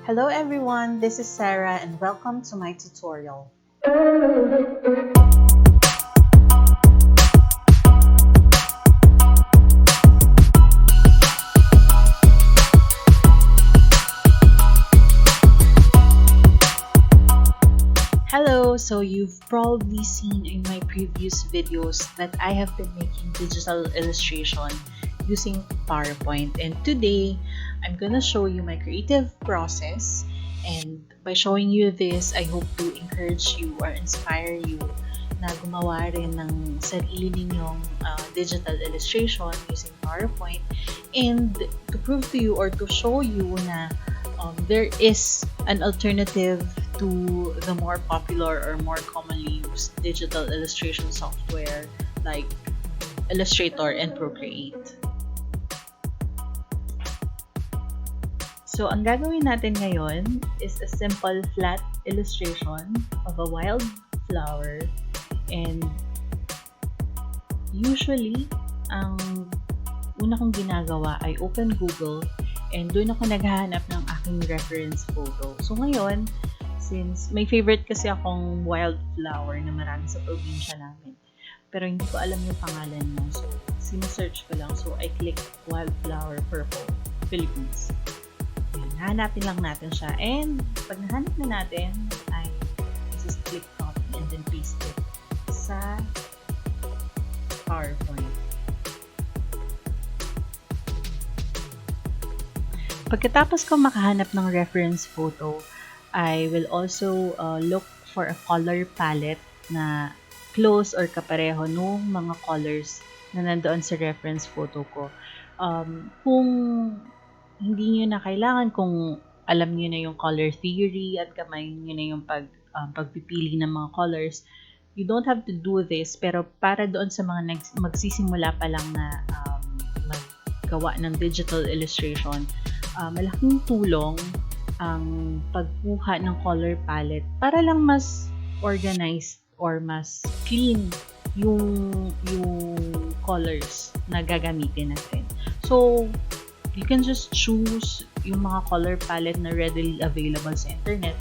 Hello everyone, this is Sarah and welcome to my tutorial. Hello, so you've probably seen in my previous videos that I have been making digital illustration using PowerPoint, and today I'm gonna show you my creative process, and by showing you this, I hope to encourage you or inspire you na gumawa rin ng sarili ninyong digital illustration using PowerPoint, and to prove to you or to show you na there is an alternative to the more popular or more commonly used digital illustration software like Illustrator and Procreate. So, ang gagawin natin ngayon is a simple flat illustration of a wildflower, and usually, ang una kong ginagawa ay open Google and doon ako naghahanap ng aking reference photo. So ngayon, since may favorite kasi akong wildflower na marami sa probinsya namin, pero hindi ko alam yung pangalan mo, so sinesearch ko lang. So I click wildflower purple Philippines. Hanapin lang natin siya, and pag nahanap na natin ay just click copy and then paste it sa PowerPoint. Pagkatapos ko makahanap ng reference photo, I will also look for a color palette na close or kapareho nung mga colors na nandoon sa reference photo ko. Kung hindi nyo na kailangan, kung alam nyo na yung color theory at kamay nyo na yung pagpipili ng mga colors, you don't have to do this. Pero para doon sa mga magsisimula pa lang na maggawa ng digital illustration, malaking tulong ang pagkuha ng color palette para lang mas organized or mas clean yung colors na gagamitin natin. So, you can just choose yung mga color palette na readily available sa internet.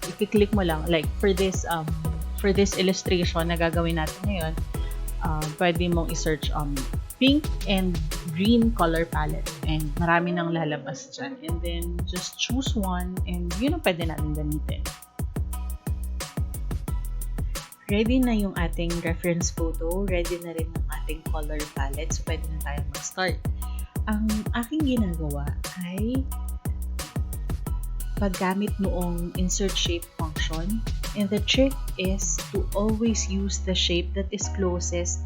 I-click mo lang, like for this illustration na gagawin natin ngayon, pwede mong i-search pink and green color palette, and marami nang lalabas dyan. And then just choose one, and yun ang pwede natin gamitin. Ready na yung ating reference photo, ready na rin yung ating color palette, so pwede na tayo mag-start. Ang aking ginagawa ay paggamit noong insert shape function, and the trick is to always use the shape that is closest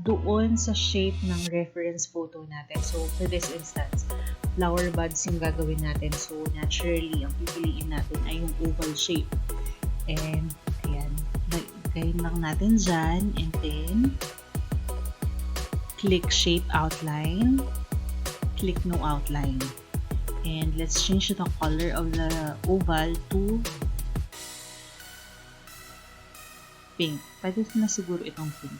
doon sa shape ng reference photo natin. So, for this instance, flower buds yung gagawin natin. So, naturally, ang pipiliin natin ay yung oval shape. And, ayan, lagay lang natin dyan, and then click shape outline, click no outline, and let's change the color of the oval to pink. Pwede na siguro itong pink.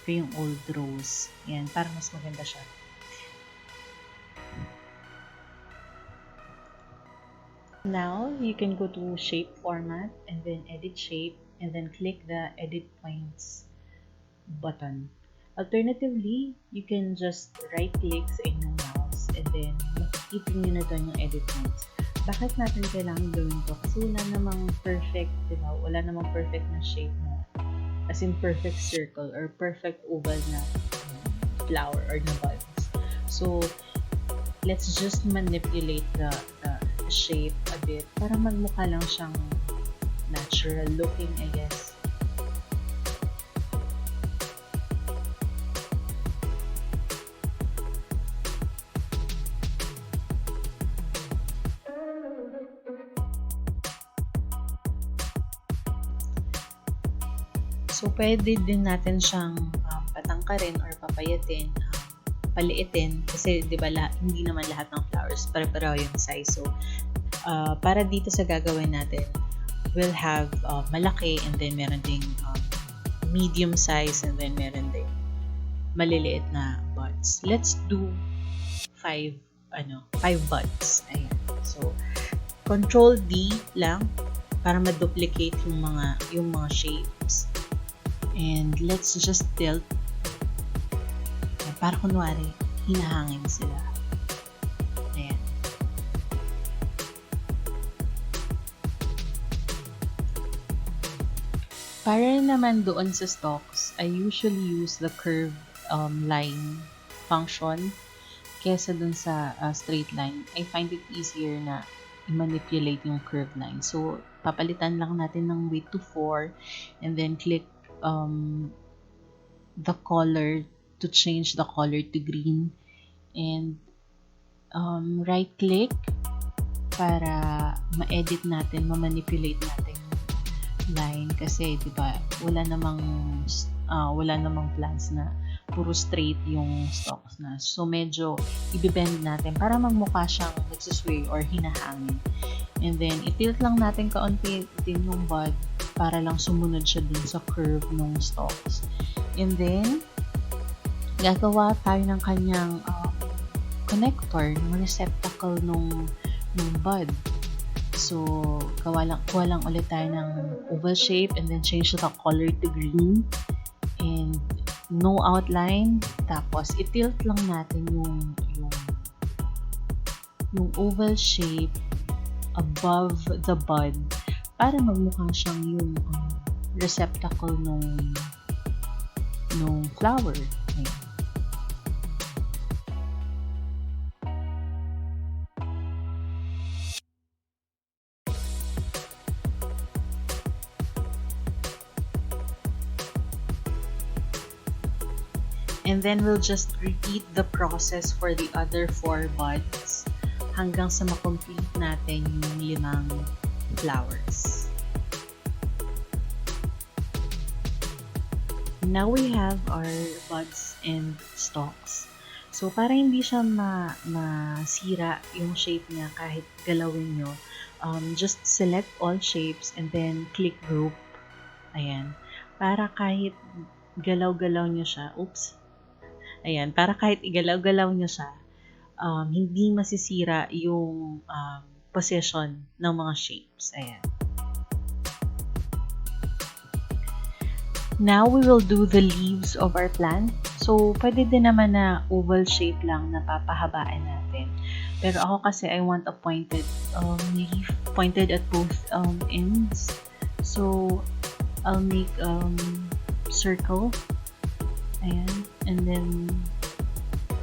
Ito yung old rose. Yan, para mas maganda siya. Now, you can go to shape format and then edit shape, and then click the edit points button. Alternatively, you can just right click sa inyong mouse and then makikita nyo na doon yung edit points. Bakit natin kailangan gawin to? Kasi wala namang perfect, diba? Wala namang perfect na shape na, as in perfect circle or perfect oval na flower or na buds. So, let's just manipulate the shape a bit para magmukha lang siyang natural looking, I guess. So, pwede din natin siyang patangkarin or papayatin, paliitin, kasi di ba hindi naman lahat ng flowers pare-pareho yung size. So, para dito sa gagawin natin, we'll have malaki, and then meron ding medium size, and then meron ding maliliit na buds. Let's do 5 buds. Ayan. So, Control D lang para ma-duplicate yung mga shapes. And let's just tilt. Para kunwari, hinahangin sila. Ayan. Para naman doon sa stalks, I usually use the curve line function kesa dun sa straight line. I find it easier na i-manipulate yung curve line. So, papalitan lang natin ng weight to 4 and then click the color to change the color to green and right click para ma-edit natin, ma-manipulate natin yung line kasi 'di ba wala namang plans na puro straight yung stalks na. So medyo i-bend natin para magmukha siyang nagsusway or hinahangin. And then i-tilt lang natin kaunti din yung bud para lang sumunod siya dun sa curve ng stalks. And then gagawa tayo ng kanyang connector, ng receptacle ng bud. So, kuha lang ulit tayo ng oval shape and then change the color to green and no outline. Tapos, i-tilt lang natin yung oval shape above the bud para magmukha siyang yung receptacle nung flower. Ayan. And then we'll just repeat the process for the other 4 buds hanggang sa ma-complete natin yung 5 flowers. Now we have our buds and stalks. So para hindi siya masira yung shape niya kahit galawin nyo, just select all shapes and then click group. Ayan. Para kahit galaw-galaw nyo siya, Ayan, para kahit igalaw-galaw nyo siya, hindi masisira yung position ng mga shapes. Ayan. Now, we will do the leaves of our plant. So, pwede din naman na oval shape lang na papahabaan natin. Pero ako kasi, I want a pointed leaf, pointed at both ends. So, I'll make circle. Ayan. And then,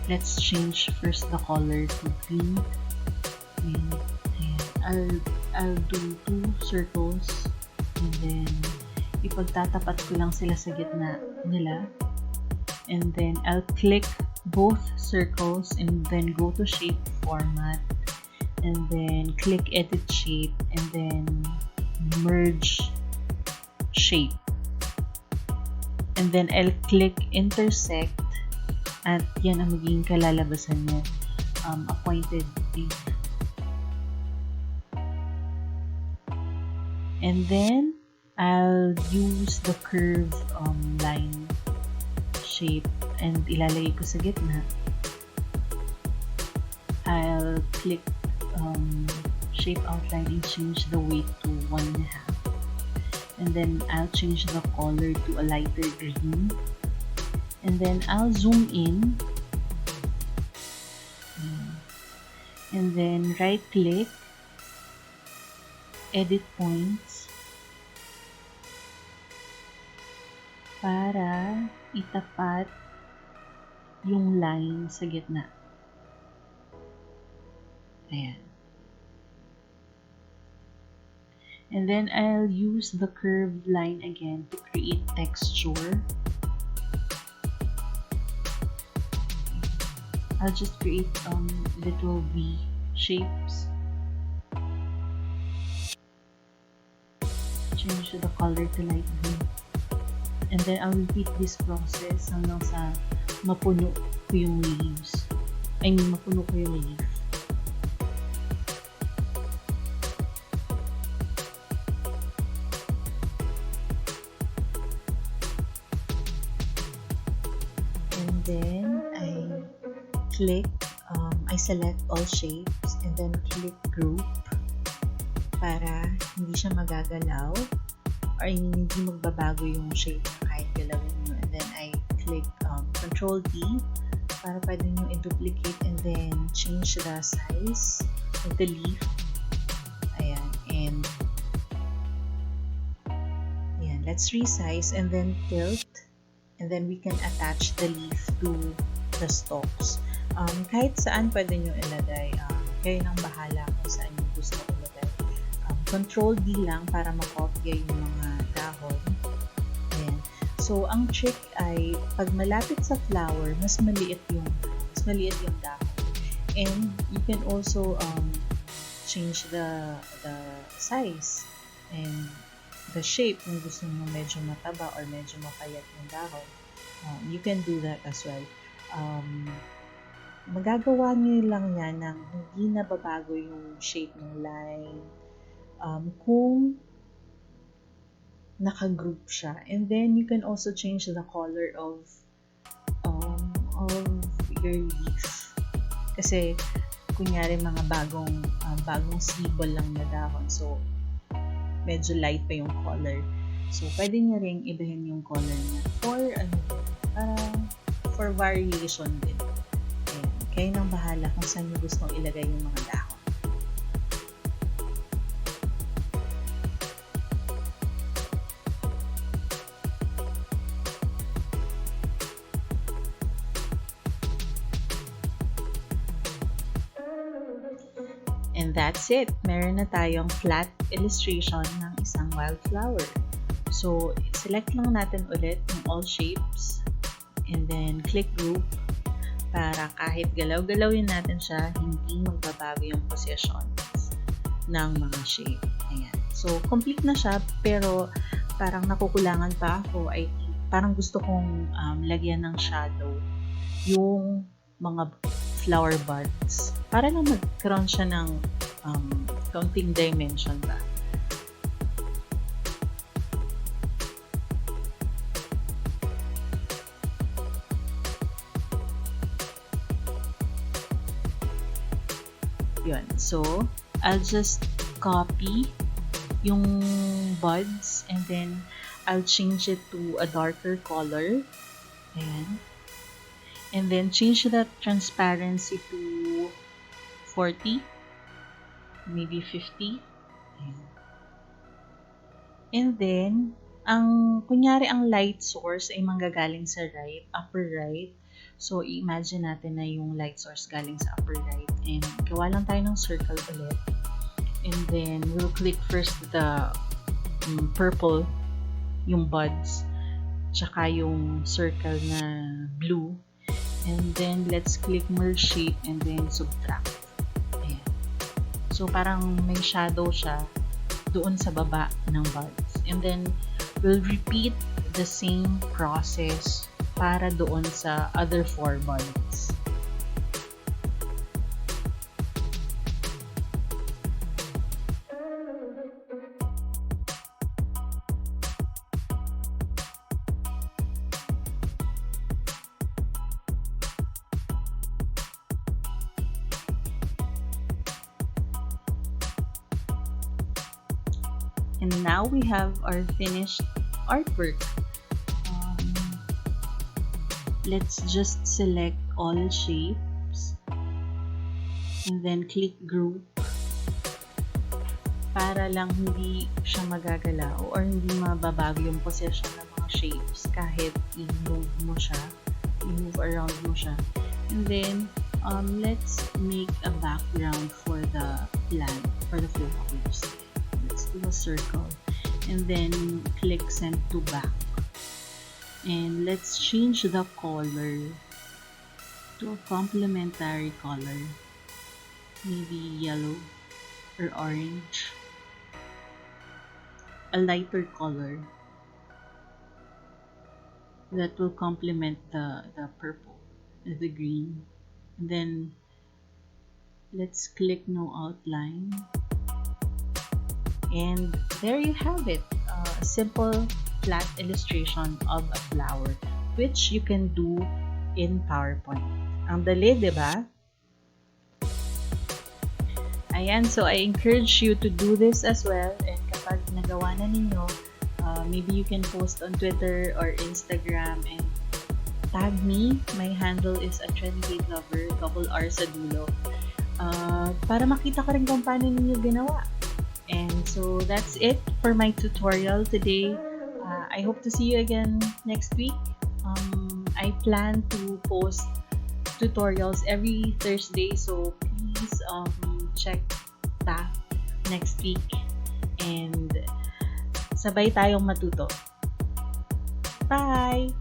let's change first the color to green. And, ayan. I'll do 2 circles. And then, ipagtatapat ko lang sila sa gitna nila. And then, I'll click both circles and then go to shape format. And then, click edit shape. And then, merge shape. And then, I'll click intersect at yan ang magiging kalalabasan niya. A pointed leaf. And then, I'll use the curve line shape and ilalagay ko sa gitna. I'll click shape outline and change the weight to 1.5. And then I'll change the color to a lighter green. And then I'll zoom in. And then right click, edit points para itapat yung line sa gitna. Ayan. And then I'll use the curved line again to create texture. I'll just create little V shapes. Change the color to light blue. And then I'll repeat this process hanggang sa mapuno ko yung leaves. Mapuno ko yung leaf. And then I click, I select all shapes and then click group. para hindi siya magagalaw or hindi magbabago yung shape na kahit galawin nyo. And then I click Control D para pwede nyo i-duplicate and then change the size of the leaf. Ayan. And ayan, let's resize and then tilt. And then we can attach the leaf to the stalks. Kahit saan pwede nyo ilagay. Kayo nang bahala kung saan nyo gusto ilagay. Control D lang para makopya yung mga dahon. Ayan. So, ang trick ay pag malapit sa flower, mas maliit yung dahon. And you can also change the size and the shape kung gusto nyo medyo mataba or medyo mapayat yung dahon. You can do that as well. Magagawa nyo lang yan ng hindi nababago yung shape ng line kung naka-group siya. And then you can also change the color of your leaf. Kasi kunyari mga bagong sibol lang na dahon. So medyo light pa yung color. So pwede nyo ring ibahin yung color niya for variation din. Ayan. Kayo nang bahala kung saan nyo gustong ilagay yung mga dahon. And that's it. Meron na tayong flat illustration ng isang wildflower. So, select lang natin ulit yung all shapes and then click group para kahit galaw-galawin natin siya, hindi magbabago yung positions ng mga shape. Ayan. So, complete na siya pero parang nakukulangan pa ako. Parang gusto kong lagyan ng shadow yung mga flower buds para lang magkaroon siya ng counting dimension ba. Yun. So, I'll just copy yung buds and then I'll change it to a darker color. Ayan. And then change the transparency to 40, maybe 50. Ayan. And then, kunyari ang light source ay manggagaling sa right, upper right. So, imagine natin na yung light source galing sa upper right. And gawa lang tayo ng circle ulit. And then, we'll click first the purple, yung buds, tsaka yung circle na blue. And then, let's click merge shape and then subtract. Ayan. So, parang may shadow siya doon sa baba ng buds. And then, we'll repeat the same process para doon sa other 4 buds. And now we have our finished artwork. Let's just select all shapes and then click group para lang hindi siya magagalaw or hindi mababago yung position ng mga shapes kahit i-move mo siya, i-move around mo siya. And then, let's make a background for the plant, for the flowers. Let's do a circle and then click send to back. And let's change the color to a complementary color, maybe yellow or orange, a lighter color that will complement the purple, the green. And then let's click no outline, and there you have it, a simple flat illustration of a flower which you can do in PowerPoint. Ang dali, diba? Ayan, so I encourage you to do this as well. And kapag nagawa na ninyo, maybe you can post on Twitter or Instagram and tag me. My handle is @Renegade Lover, double R sa dulo. Para makita ko rin kung paano ninyo ginawa. And so that's it for my tutorial today. I hope to see you again next week. I plan to post tutorials every Thursday, so please check that next week and sabay tayong matuto. Bye!